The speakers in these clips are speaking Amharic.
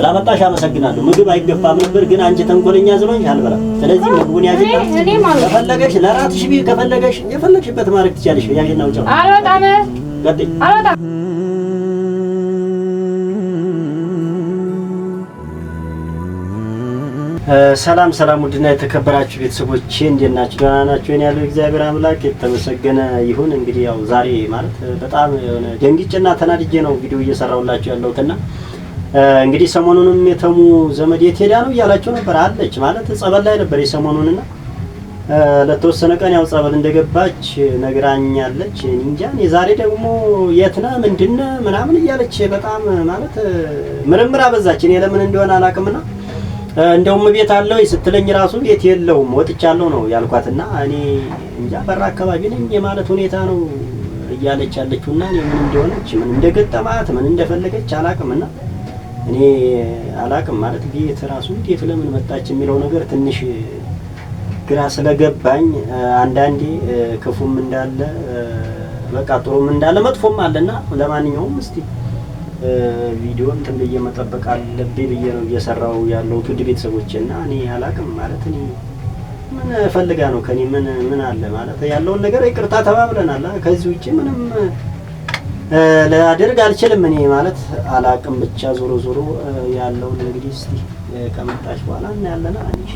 ስላመጣሽ አመሰግናለሁ። ምግብ አይገፋም ነበር ግን አንቺ ተንኮለኛ ዝሎኝ አልበላም። ስለዚህ ምግቡን ያዥና ከፈለገሽ ለራትሽ ቢ ከፈለገሽ የፈለግሽበት ማድረግ ትችያለሽ። ያዥና ውጪ አልወጣም አልወጣም። ሰላም ሰላም፣ ውድና የተከበራችሁ ቤተሰቦቼ እንዴት ናችሁ? ደህና ናችሁ? እኔ ያለው እግዚአብሔር አምላክ የተመሰገነ ይሁን። እንግዲህ ያው ዛሬ ማለት በጣም የሆነ ደንግጬና ተናድጄ ነው ቪዲዮ እየሰራሁላችሁ ያለሁትና እንግዲህ ሰሞኑንም የተሙ ዘመድ የት ሄዳ ነው እያላችሁ ነበር። አለች ማለት ጸበል ላይ ነበር የሰሞኑንና ለተወሰነ ቀን ያው ጸበል እንደገባች ነግራኛለች። እንጃ የዛሬ ደግሞ የት ነህ ምንድነው ምናምን እያለች በጣም ማለት ምርምር አበዛች። እኔ ለምን እንደሆነ አላውቅምና እንደውም ቤት አለው ስትለኝ ራሱ ቤት የለውም ወጥቻለሁ ነው ያልኳትና እኔ እንጃ በራ አካባቢ ነኝ የማለት ሁኔታ ነው እያለች ያለችውና እኔ ምን እንደሆነች ምን እንደገጠማት ምን እንደፈለገች አላውቅምና እኔ አላውቅም ማለት ቤት ራሱ እንዴት ለምን መጣች የሚለው ነገር ትንሽ ግራ ስለገባኝ አንዳንዴ ክፉም እንዳለ በቃ ጥሩም እንዳለ መጥፎም አለና ለማንኛውም እስቲ ቪዲዮ እንትን ብዬ መጠበቅ አለብኝ ብዬ ነው እየሰራው ያለው ውድ ቤተሰቦቼና እኔ አላውቅም ማለት እኔ ምን ፈልጋ ነው ከኔ ምን አለ ማለት ያለውን ነገር ይቅርታ ተባብለናል። ከዚህ ውጪ ምንም ላደርግ አልችልም እኔ ማለት አላውቅም። ብቻ ዞሮ ዞሮ ያለውን እንግዲህ እስቲ ከመጣች በኋላ እናያለና እኔ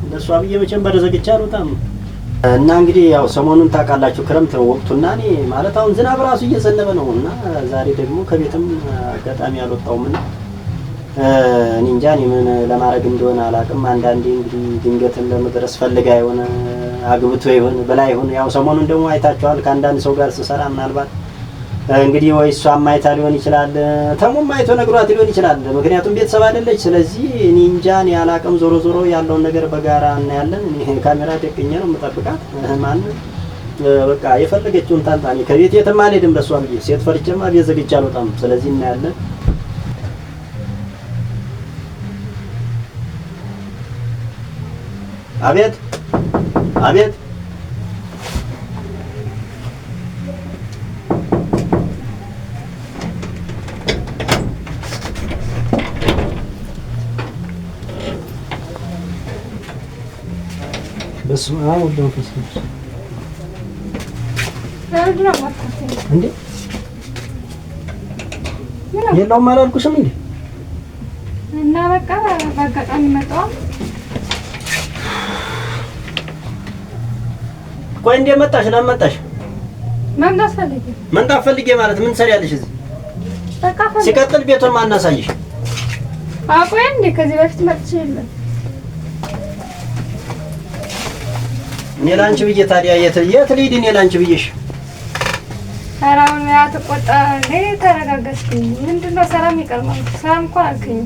እንደሷ ብዬ መቼም በረዘግቻ አልወጣም እና እንግዲህ ያው ሰሞኑን ታውቃላችሁ ክረምት ነው ወቅቱና እኔ ማለት አሁን ዝናብ ራሱ እየዘነበ ነውና ዛሬ ደግሞ ከቤትም አጋጣሚ አልወጣሁምና እኔ እንጃ እኔ ምን ለማድረግ እንደሆነ አላውቅም። አንዳንዴ እንግዲህ ድንገትን ለመድረስ ፈልጋ ይሆን አግብቶ ይሆን በላ ይሆን ያው ሰሞኑን ደግሞ አይታችኋል ከአንዳንድ ሰው ጋር ስሰራ ምናልባት እንግዲህ ወይ እሷም አይታ ሊሆን ይችላል ተሙም አይቶ ነግሯት ሊሆን ይችላል። ምክንያቱም ቤተሰብ አይደለች። ስለዚህ እኔ እንጃ እኔ አላውቅም። ዞሮ ዞሮ ያለውን ነገር በጋራ እናያለን። እኔ ካሜራ ደቅኜ ነው የምጠብቃት። ማን በቃ የፈለገችውን ታንጣኔ ከቤት የትም አልሄድም ለሷ ብዬ ሴት ፈርቼማ ቤት ዘግቼ አልወጣም። ስለዚህ እናያለን። አቤት አቤት በስመ አብ ወወልድ ወመንፈስ ቅዱስ እንዴ የለውም አላልኩሽም እንዴ? እና በቃ በአጋጣሚ መጣሁ። ቆይ እንዴ መጣሽ? ለምን መጣሽ? መምጣት ፈልጌ ማለት ምን ትሰሪያለሽ እዚህ? በቃ ሲቀጥል ቤቱን ማን አሳይሽ? አቆይ እንዴ ከዚህ በፊት መጥቼ የለም እኔ ላንቺ ብዬ ታዲያ የት ልሂድ? እኔ ላንቺ ብዬሽ ሰላም ያ ተቆጣ ነይ ተረጋጋስኩኝ። ምንድነው ሰላም ይቀርማል? ሰላም እኮ አልከኝ።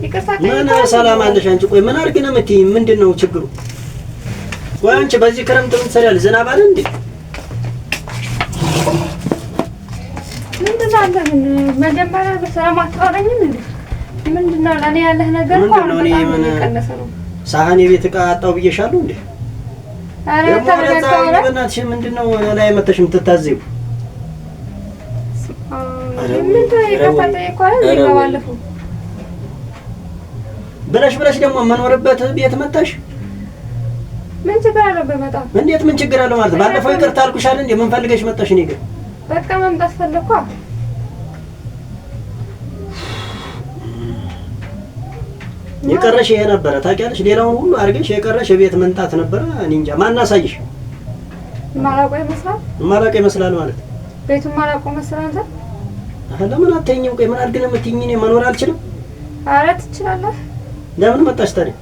ይቅርታ ምን ሰላም አለሽ አንቺ? ቆይ ምን አድርግ ነው የምትይኝ? ምንድነው ችግሩ? ቆይ አንቺ በዚህ ክረምት ምን ትሰሪያለሽ? ዝናብ አለ እንዴ? ምንድነው አንተ ምን መጀመሪያ በሰላም አትቀረኝም እንዴ? ምንድነው ለኔ ያለህ ነገር ነው? ምን ሳህን የቤት ዕቃ አጣው ብዬሻለሁ እንዴ? አረ ተረጋጋው። በእናትሽ ምንድነው ላይ መተሽ የምትታዘቡ? ምን ተይቀፈተ ይቆይ ይባባለፉ ብለሽ ደግሞ መኖርበት ቤት መጣሽ። ምን ችግር አለው በመጣ? እንዴት ምን ችግር አለው ማለት? ባለፈው ይቅርታ አልኩሽ አይደል እንዴ? ምን ፈልገሽ መጣሽ? እኔ ግን በቃ መምጣት ፈለኩ። የቀረሽ ይሄ ነበረ ታውቂያለሽ። ሌላውን ሁሉ አድርገሽ የቀረሽ ቤት መንጣት ነበረ። እኔ እንጃ ማን አሳይሽ? ማላቆ ይመስላል ማለት ቤቱን ማላቆ መስራት አንተ ለምን አትተኝም? ቆይ ምን አድርግ ነው የምትይኝ? እኔ መኖር አልችልም? ኧረ ትችላለህ። ለምን መጣሽ ታዲያ?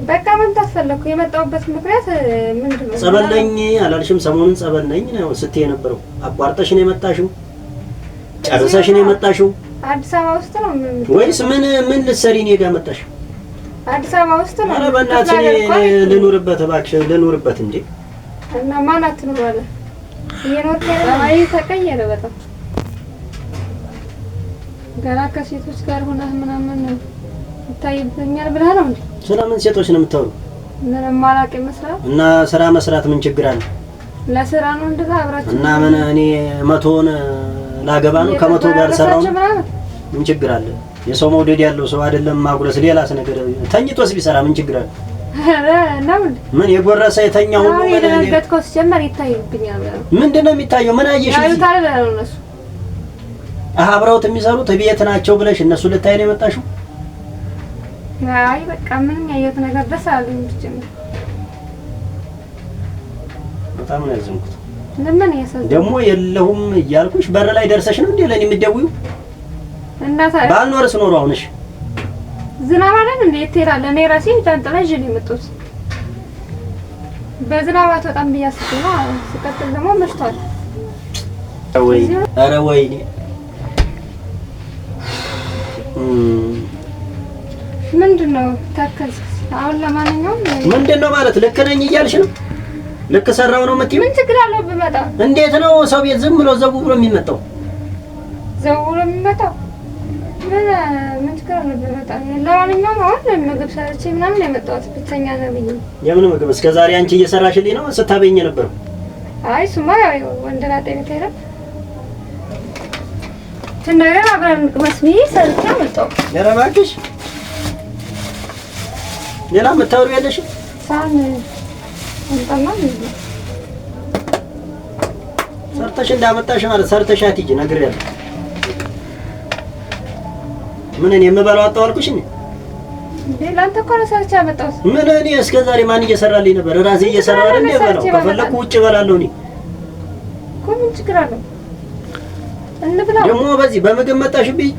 በቃ መምጣት ፈለኩ። የመጣሁበት ምክንያት ምንድነው? ጸበል ነኝ አላልሽም? ሰሞኑን ጸበል ነኝ ነው ስትይ የነበረው። አቋርጠሽ ነው የመጣሽው? ጨርሰሽ ነው የመጣሽው? አዲስ አበባ ውስጥ ነው ወይስ ምን ልትሰሪ እኔ ጋር መጣሽ? አዲስ አበባ ውስጥ ነው። ኧረ በእናትሽ ልኑርበት እባክሽ ልኑርበት እንዴ። እና ማን አትኑር? እየኖርክ አይ ተቀየረ በጣም ገና ከሴቶች ጋር ሆነህ ምናምን ይታይብኛል ብለህ ነው እንዴ? ስለምን ሴቶች ነው የምታወሩ? ምንም ማላቅ ይመስላል። እና ስራ መስራት ምን ችግር አለ? ለስራ ነው እንደዛ አብራችሁ እና ምን እኔ መቶውን ላገባ ነው ከመቶ ጋር ሰራው ምን ችግር አለ? የሰው መውደድ ያለው ሰው አይደለም ማጉረስ። ሌላስ ነገር ተኝቶስ ቢሰራ ምን ችግር አለ? ምን የጎረሰ የተኛ ሁሉ የደነገጥከው ሲጀመር ይታይብኛል። ምንድነው የሚታየው? ምን አየሽ? አብረውት የሚሰሩት ቤት ናቸው ብለሽ እነሱ ልታይ ነው የመጣሽው? አይ በቃ ምንም ያየሁት ነገር ደስ አለኝ። ብቻ በጣም ነው ያዘንኩት። ለምን ያሰዘ ደግሞ የለሁም እያልኩሽ በር ላይ ደርሰሽ ነው እንዴ ለኔ የምትደውይው? እናታ ባልኖርስ ኖሮ አሁንሽ ዝናብ አይደል እንዴ ትሄዳለህ? እኔ ራሴ ጃንጥላ ይዤ ነው የመጣሁት። በዝናብ አትወጣም ብዬሽ አስቤ ነው። ሲቀጥል ደግሞ መሽቷል። ኧረ ወይኔ ምንድነው ተከዝ? አሁን ለማንኛውም ምንድነው ማለት ልክ ነኝ እያልሽ ነው? ልክ ሰራው ነው የምትይው? ምን ችግር አለው ብመጣ? እንዴት ነው ሰው ቤት ዝም ብሎ ዘው ብሎ የሚመጣው? ዘው ብሎ የሚመጣው ምን ችግር አለው ብመጣ? ለማንኛውም አሁን ምግብ ሰርቼ ምናምን የመጣሁት ብቸኛ ነው ብዬ። የምን ምግብ? እስከ ዛሬ አንቺ እየሰራሽልኝ ነው ስታበይኝ ነበር? አይ ሱማ ያው ወንደላ ጠይቀት አይደል? ትነገር አብረን መስሚ ሰርቼ መጣሁ። ኧረ እባክሽ ሌላ የምታወሪው ያለሽ? ሳን እንጠማ ሰርተሽ እንዳመጣሽ ማለት ሰርተሽ አትይጂ ነግሬያለሁ። ምን እኔ የምበላው አጣሁ አልኩሽ እንዴ? ለአንተ እኮ ነው ሰርቼ ያመጣሁት። ምን እኔ እስከ ዛሬ ማን እየሰራልኝ ነበር? ራሴ እየሰራሁ አይደል እንዴ? በላው ከፈለኩ ውጭ እበላለሁ እኔ እኮ። ምን ችግር አለው? እንብላ። ደግሞ በዚህ በምግብ መጣሽብኝ።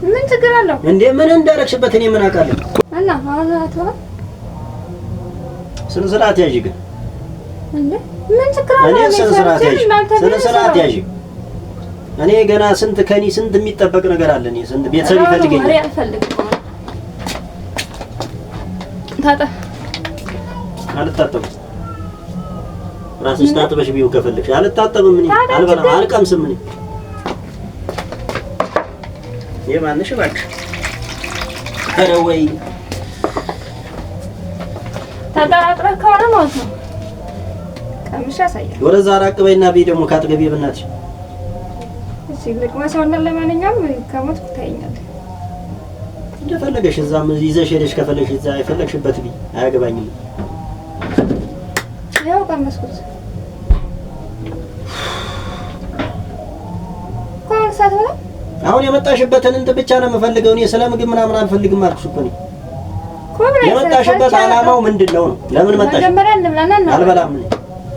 ምን ችግር አለው እንዴ? ምን እንዳረግሽበት እኔ ምን አውቃለሁ? እና አሁን አትበላ። ስነ ስርዓት ያዥ ግን እንዴ? ምን ችግር አለው? እኔ ስነ ስርዓት ያዥ፣ ስነ ስርዓት ያዥ። እኔ ገና ስንት ከኔ ስንት የሚጠበቅ ነገር አለ። እኔ ስንት ቤተሰብ ይፈልገኛል። አሬ አልፈልግም። ታጠብ። አልታጠብም። ራስሽ ታጥበሽ ቢው ከፈለግሽ። አልታጠብም። እኔ አልበላም፣ አልቀምስም። እኔ የማንሽ እባክሽ። ኧረ ወይ ተጠራጥረህ ከሆነ ማለት ነው ቀምሽ ያሳያል። ወደዛ ራቅ በይና ቢይ ደግሞ ካጠገቤ በእናትሽ። እሺ ልክ መሰውና ለማንኛውም ከሞት ታይኛለህ። እንደፈለገሽ እዛም ይዘሽ ሄደሽ ከፈለግሽ እዛ የፈለግሽበት ቢይ አያገባኝም። ያው ቀመስኩት ኮንሳት ነው። አሁን የመጣሽበትን እንትን ብቻ ነው የምፈልገው። እኔ ስለ ምግብ ምናምን አልፈልግም አልኩሽ እኮ እኔ። የመጣሽበት ዓላማው ምንድነው ነው? ለምን መጣሽ? መጀመሪያ እንብላና ነው። አልበላም እኔ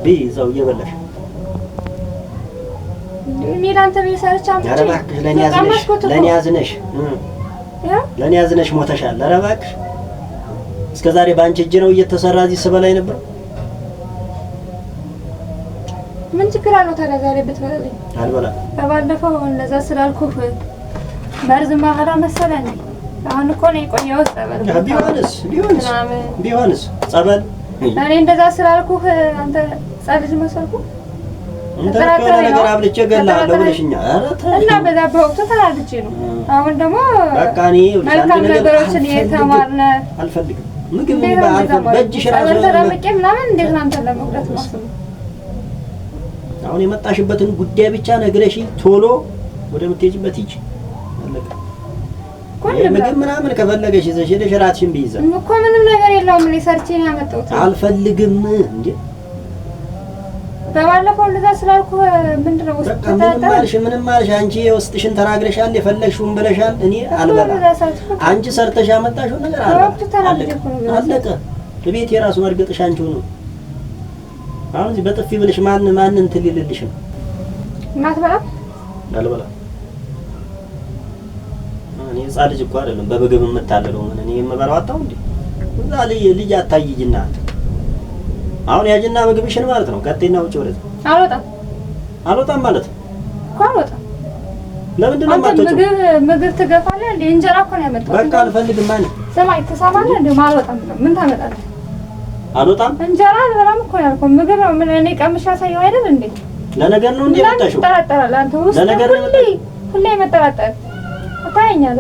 ቢይ እዛው እየበላሽ እኔ ላንተ ቢሰርቻ አምጪ። ኧረ እባክሽ ለኔ ያዝነሽ፣ ለኔ ያዝነሽ፣ ለኔ ያዝነሽ ሞተሻል። ኧረ እባክሽ እስከዛሬ ባንቺ እጅ ነው እየተሰራ እዚህ ስበላይ ነበር። ምን ችግር አለው ታዲያ ዛሬ ብትበላልኝ? አልበላም። በባለፈው እንደዛ ስላልኩህ በርዝማ ሀዳ መሰለኝ። አሁን እኮ ነው የቆየሁት ጸበል። ቢሆንስ ጸበል እኔ እንደዛ ስላልኩህ አንተ ጸበል መሰልኩህ? እንተከለ ነገር አብልቼ ገላለሁ ብለሽኛል። ኧረ ተይ እና በዛ በወቅቱ ተላልቼ ነው። አሁን ደግሞ በቃ እኔ መልካም ነገሮችን የተማርነ አልፈልግም። ምግብ ባልፈልግ በእጅሽ ራሱ ተራመቄ ምናምን እንዴት ነው አንተ ለመቅረት ማስቡ? አሁን የመጣሽበትን ጉዳይ ብቻ ነግረሽ ቶሎ ወደ ምትሄጂበት ሂጂ። አለቀ። ምግብ ምናምን ከፈለገሽ ይዘሽ ሄደሽ እራትሽን ቢይዛ እኮ ምንም ነገር የለውም። እኔ ሰርቼ ነው ያመጣሁት። አልፈልግም እንዴ በባለፈው እንደዛ ስላልኩ ምንድነው ውስጥ ምንም ማልሽ አንቺ የውስጥሽን ተናግረሻል፣ የፈለግሽውን ብለሻል። እኔ አልበላም። አንቺ ሰርተሽ ያመጣሽው ነገር አለቀ። ለቤት የራሱ መርገጥሽ አንቺው ነው። አሁን እዚህ በጥፊ ብለሽ ማን እንትን ሊልልሽ ነው? ማትበላም? አልበላም። እኔ ሕፃን ልጅ እኮ አይደለም በምግብ የምታለለው። ምን እኔ የምበላው አጣሁ እንዴ? እዛ ልጅ አታይጅና አሁን ያጅና ምግብሽን ማለት ነው። ቀጤና ውጭ ወደ አልወጣም ማለት እኮ አልወጣም። ለምንድን ነው የማትወጪው? ምግብ ትገፋለህ እንዴ? እንጀራ እኮ ነው ያመጣሁት። በቃ አልፈልግም ማለት ሰማይ ተሳማለህ እንዴ? አልወጣም ነው ምን ታመጣለህ? አልወጣም። እንጀራ አልበላም እኮ ያልኩህ ምግብ ነው። ምን እኔ ቀምሼ አሳየው አይደል እንዴ? ለነገር ነው እንዴ የመጣሽው? ተጠራጠራለህ አንተ ውስጥ ሁሌ መጠራጠር አታየኛል።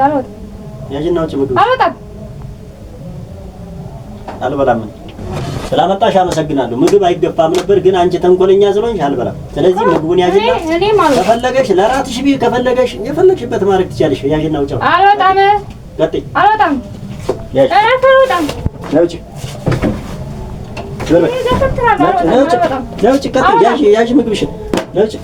ስላመጣሽ አመሰግናለሁ። ምግብ አይገባም ነበር ግን አንቺ ተንኮለኛ ስለሆንሽ አልበላም። ስለዚህ ምግቡን ያዥና ከፈለገሽ ለራትሽ ቢ ከፈለገሽ የፈለግሽበት ማድረግ ትችያለሽ። ያዥና ውጪ። አልወጣም። ቀጥይ። አልወጣም። ያዥ። አልወጣም። ነውጪ። ነውጪ። ነውጪ። ቀጥይ። ያዥ ምግብሽን። ነውጪ